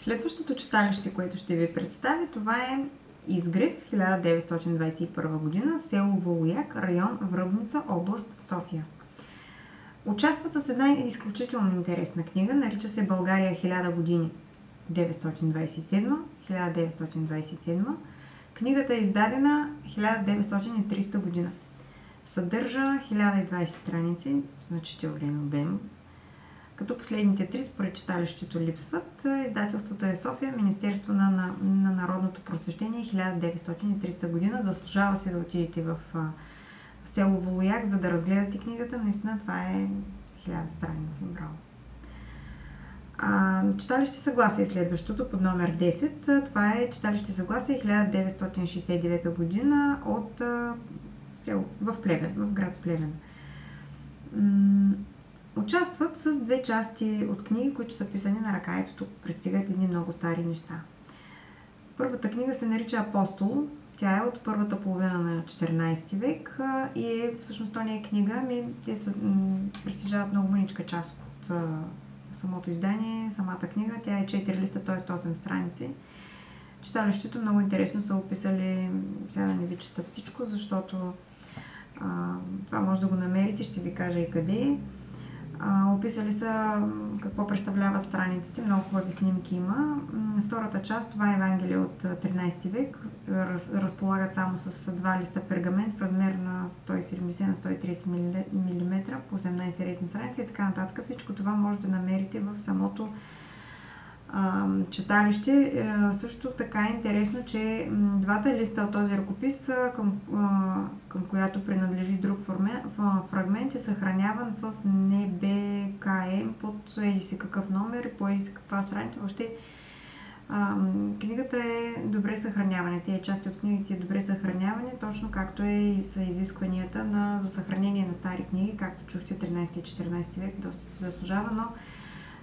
Следващото читалище, което ще ви представя, това е Изгрев, 1921 година, село Волояк, район Връбница, област София. Участва с една изключително интересна книга, нарича се България 1000 години 1927. Книгата е издадена 1930 година. Съдържа 1020 страници, значителен обем, като последните 3 според читалището липсват. Издателството е София, Министерство на народното просвещение, 1930 година. Заслужава се да отидете в село Волояк, за да разгледате книгата. Наистина това е 1000 страници. Браво! Читалище Съгласие следващото под номер 10. Това е читалище Съгласие 1969 година от село в Плевен, в град Плевен. Участват с 2 части от книги, които са писани на ръка. Ето тук пристигат едни много стари неща. Първата книга се нарича Апостол. Тя е от първата половина на 14 век и е, всъщност то не е книга, те притежават много мъничка част от самото издание, самата книга. Тя е 4 листа, т.е. 8 страници. Читалището много интересно са описали, сега да не ви чета всичко, защото това може да го намерите, ще ви кажа и къде. Описали са какво представляват страниците, много хубави снимки има. Втората част, това е Евангелие от 13 век, разполагат само с 2 листа пергамент в размер на 170 на 130 мм по 18 редни страници и така нататък. Всичко това може да намерите в самото читалище. Също така е интересно, че 2 листа от този ръкопис, към която принадлежи друг фрагмент, е съхраняван в НБКМ под еди си какъв номер и по еди си каква страница. Въобще книгата е добре съхраняване. Тези части от книгите е добре съхраняване, точно както са изискванията за съхранение на стари книги, както чухте 13 и 14 век, доста се заслужава, но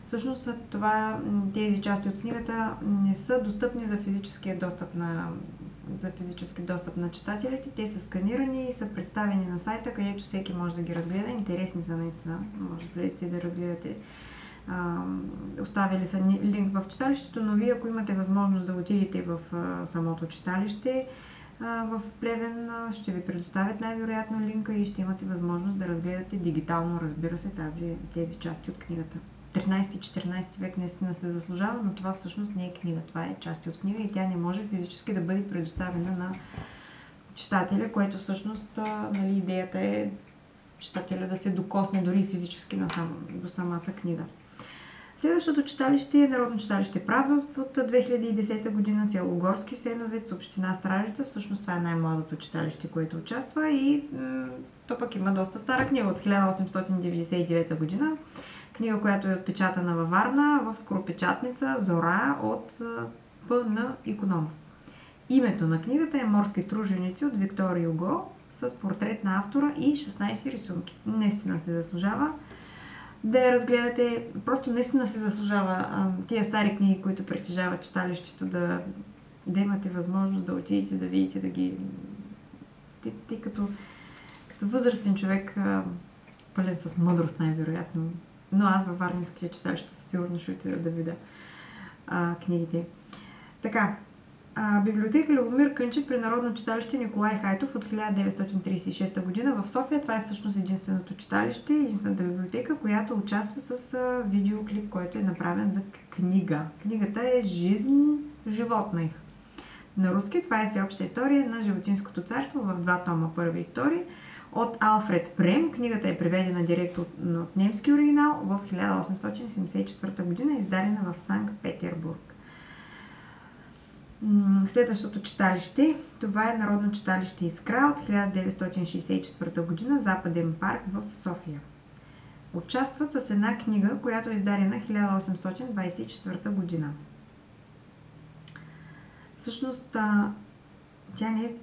всъщност тези части от книгата не са достъпни за физически достъп на читателите. Те са сканирани и са представени на сайта, където всеки може да ги разгледа. Интересни са наистина. Може да влезете да разгледате. Оставили са линк в читалището, но вие, ако имате възможност да отидете в самото читалище в Плевен, ще ви предоставят най-вероятно линка и ще имате възможност да разгледате дигитално, разбира се, тези части от книгата. 13-14 век наистина се заслужава, но това всъщност не е книга, това е част от книга и тя не може физически да бъде предоставена на читателя, което всъщност идеята е читателя да се докосне дори физически до самата книга. Следващото читалище е Народно читалище Правда от 2010 година, село Горски Сеновец, община Стражица. Всъщност това е най-младото читалище, което участва и то пък има доста стара книга от 1899 година. Книга, която е отпечатана във Варна, в скоропечатница Зора от П.Н. Икономов. Името на книгата е Морски труженици от Виктор Юго с портрет на автора и 16 рисунки. Наистина се заслужава да я разгледате. Просто наистина се заслужава тия стари книги, които притежават читалището, да имате възможност да отидете, да видите, да ги... Те като възрастен човек, пълен с мъдрост най-вероятно. Но аз във Варненските читалища със сигурно ще отида да видя книгите. Така, библиотека Любомир Кънчев при Народно читалище Николай Хайтов от 1936 година в София. Това е всъщност единственото читалище, единствената библиотека, която участва с видеоклип, който е направен за книга. Книгата е Жизнь, животна их. На руски това е всеобща история на животинското царство в 2 тома, първи и втори, от Алфред Прем. Книгата е преведена директно от немски оригинал в 1874 година, издадена в Санкт-Петербург. Следващото читалище, това е Народно читалище Искра от 1964 година, Западен парк в София. Участват с една книга, която е издадена 1824 година. Всъщност,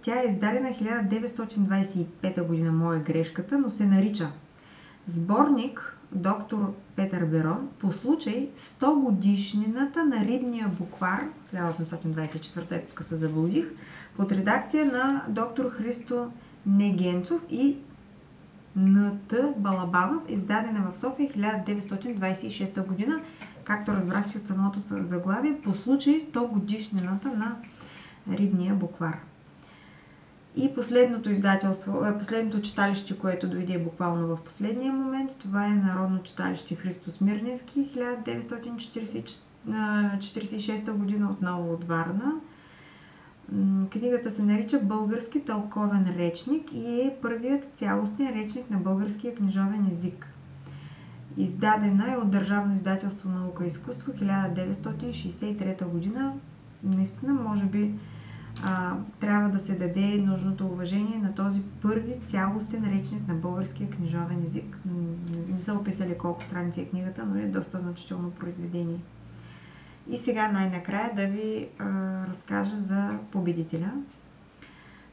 тя е издадена 1925 година, моя грешката, но се нарича Сборник доктор Петър Берон по случай 100 годишнината на рибния буквар 1824, тук се заблудих, под редакция на доктор Христо Негенцов и Н.Т. Балабанов, издадена в София 1926 година. както разбрахте от самото заглавие, по случай 100 годишнината на Рибния буквар. И последното читалище, което дойде буквално в последния момент, това е Народно читалище Христо Смирненски, 1946 година, отново от Варна. Книгата се нарича Български тълковен речник и е първият цялостен речник на българския книжовен език. Издадена е от Държавно издателство Наука и изкуство 1963 година. Наистина, може би, трябва да се даде нужното уважение на този първи цялостен речник на българския книжовен език. Не са описали колко страници е книгата, но е доста значително произведение. И сега най-накрая да ви разкажа за победителя.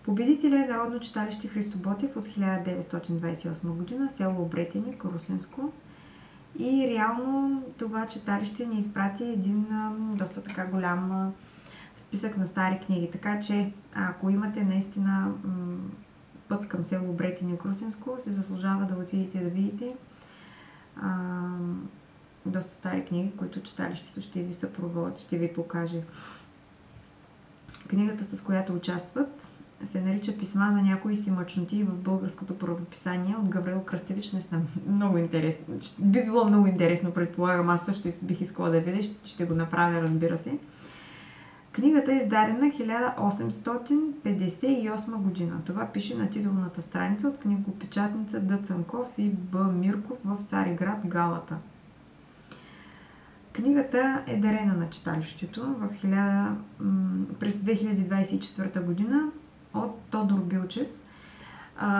Победителя е Народно читалище Христо Ботев от 1928 година, село Обретеник, Русенско. И реално това читалище ни изпрати един доста така голям списък на стари книги. Така че, ако имате наистина път към село Обретеник, Русенско, се заслужава да отидете да видите доста стари книги, които читалището ще ви съпроводи, ще ви покаже. Книгата, с която участват, се нарича Писма за някои си мъчноти в българското правописание от Гаврил Кръстевич. Наистина много интересно. Би било много интересно, предполагам. Аз също бих искала да видя. Ще го направя, разбира се. Книгата е издадена 1858 година. Това пише на титулната страница от книгопечатница Д. Цанков и Б. Мирков в Цариград, Галата. Книгата е дарена на читалището през 2024 година от Тодор Билчев.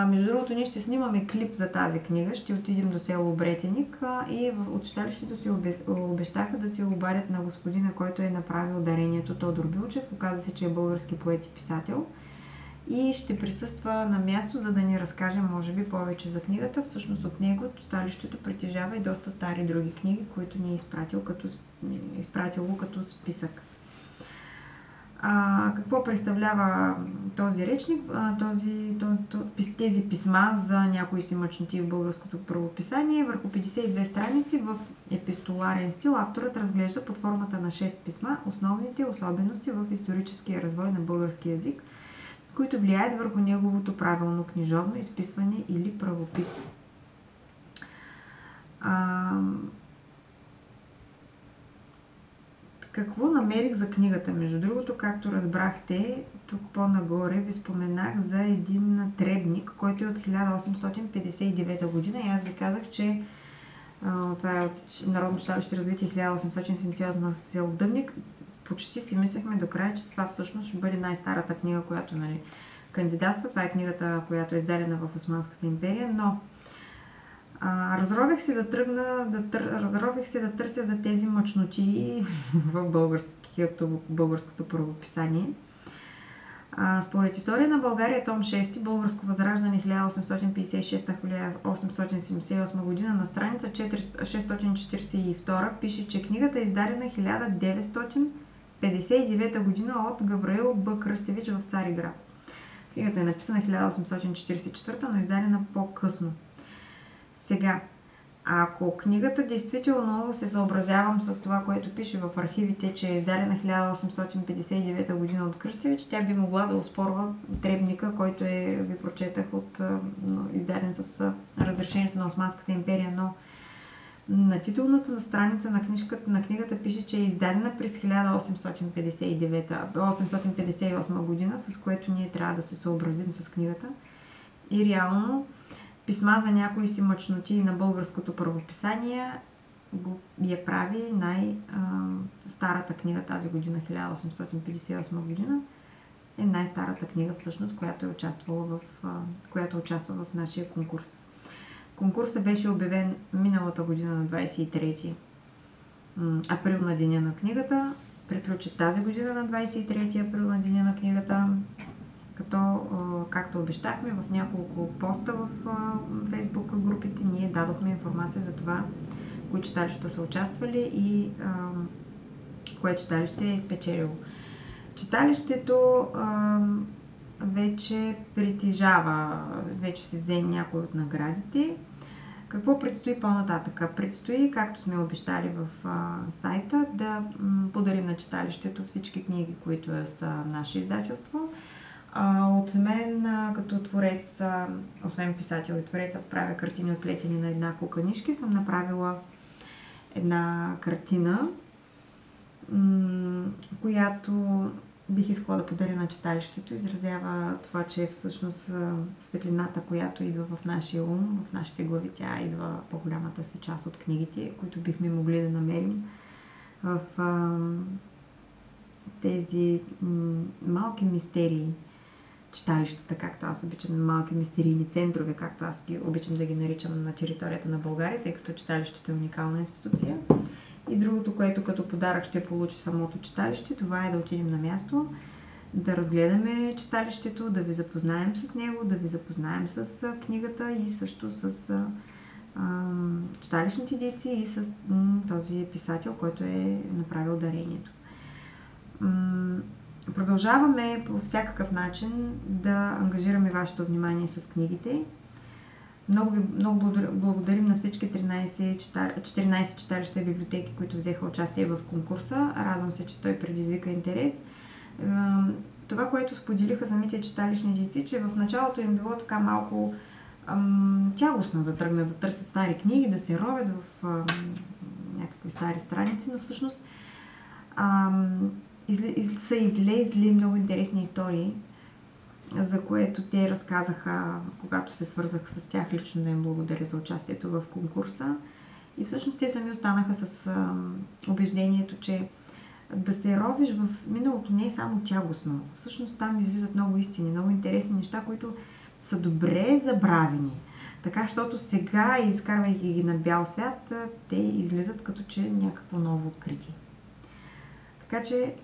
Между другото, ние ще снимаме клип за тази книга. Ще отидем до село Обретеник и от читалището си обещаха да се обадят на господина, който е направил дарението, Тодор Билчев. Оказа се, че е български поет и писател. И ще присъства на място, за да ни разкаже, може би, повече за книгата. Всъщност от него читалището притежава и доста стари други книги, които ни е изпратило като списък. Какво представлява този речник? Тези писма за някои си мъчноти в българското правописание. Върху 52 страници в епистоларен стил авторът разглежда под формата на 6 писма основните особености в историческия развой на българския език, които влияят върху неговото правилно книжовно изписване или правопис. Какво намерих за книгата? Между другото, както разбрахте, тук по-нагоре ви споменах за един требник, който е от 1859 година и аз ви казах, че това е от Народно читалище развитие 1878 в село Дъбник. Почти си мислехме до края, че това всъщност ще бъде най-старата книга, която кандидатства. Това е книгата, която е издадена в Османската империя, но разрових се да търся за тези мъчноти в българското правописание. Според История на България, том 6, Българско възраждане 1856-1878 година, на страница 642 пише, че книгата е издадена 1959 година от Гавраил Б. Кръстевич в Цариград. Книгата е написана 1844, но издадена по-късно. Сега, ако книгата действително се съобразявам с това, което пише в архивите, че е издадена 1859 година от Кръстевич, тя би могла да оспорва требника, който ви прочетах издаден с разрешението на Османската империя, но на титулната страница на книгата пише, че е издадена през 1858 година, с което ние трябва да се съобразим с книгата. И реално Писма за някои си мъчноти на българското правописание я прави най-старата книга тази година, 1858 година. Е най-старата книга всъщност, която участва в нашия конкурс. Конкурсът беше обявен миналата година на 23 април на деня на книгата. Приключи тази година на 23 април на деня на книгата. Като, както обещахме, в няколко поста в Facebook групите ние дадохме информация за това, кои читалища са участвали и кое читалище е спечелило. Читалището вече притежава, вече се взе някои от наградите. Какво предстои по-нататък? Предстои, както сме обещали в сайта, да подарим на читалището всички книги, които са наше издателство. От мен, като творец, освен писател и творец, аз правя картини отплетени на една куканишки. Съм направила една картина, която бих искала да подаря на читалището. Изразява това, че всъщност светлината, която идва в нашия ум, в нашите глави, тя идва по-голямата си част от книгите, които бихме могли да намерим в тези малки мистерии. Читалищата, както аз обичам, малки мистерийни центрове, както аз ги обичам да ги наричам на територията на България, тъй като читалището е уникална институция. И другото, което като подарък ще получи самото читалище, това е да отидем на място, да разгледаме читалището, да ви запознаем с него, да ви запознаем с книгата и също с читалищните дейци и с този писател, който е направил дарението. Продължаваме по всякакъв начин да ангажираме вашето внимание с книгите. Много благодарим на всички 14 читалища и библиотеки, които взеха участие в конкурса. Радвам се, че той предизвика интерес. Това, което споделиха самите читалищни дейци, че в началото им било така малко тягостно да тръгнат да търсят стари книги, да се ровят в някакви стари страници, но всъщност са излезли много интересни истории, за което те разказаха, когато се свързах с тях лично да им благодаря за участието в конкурса. И всъщност те сами останаха с убеждението, че да се ровиш в миналото не е само тягостно. Всъщност там излизат много истини, много интересни неща, които са добре забравени. Така, защото сега, изкарвайки ги на бял свят, те излизат като че някакво ново откритие. Така че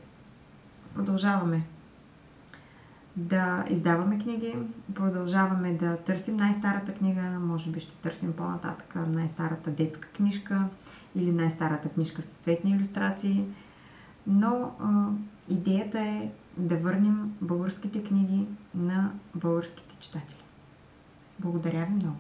продължаваме да издаваме книги, продължаваме да търсим най-старата книга, може би ще търсим по-нататък най-старата детска книжка или най-старата книжка с цветни илюстрации, но идеята е да върнем българските книги на българските читатели. Благодаря ви много!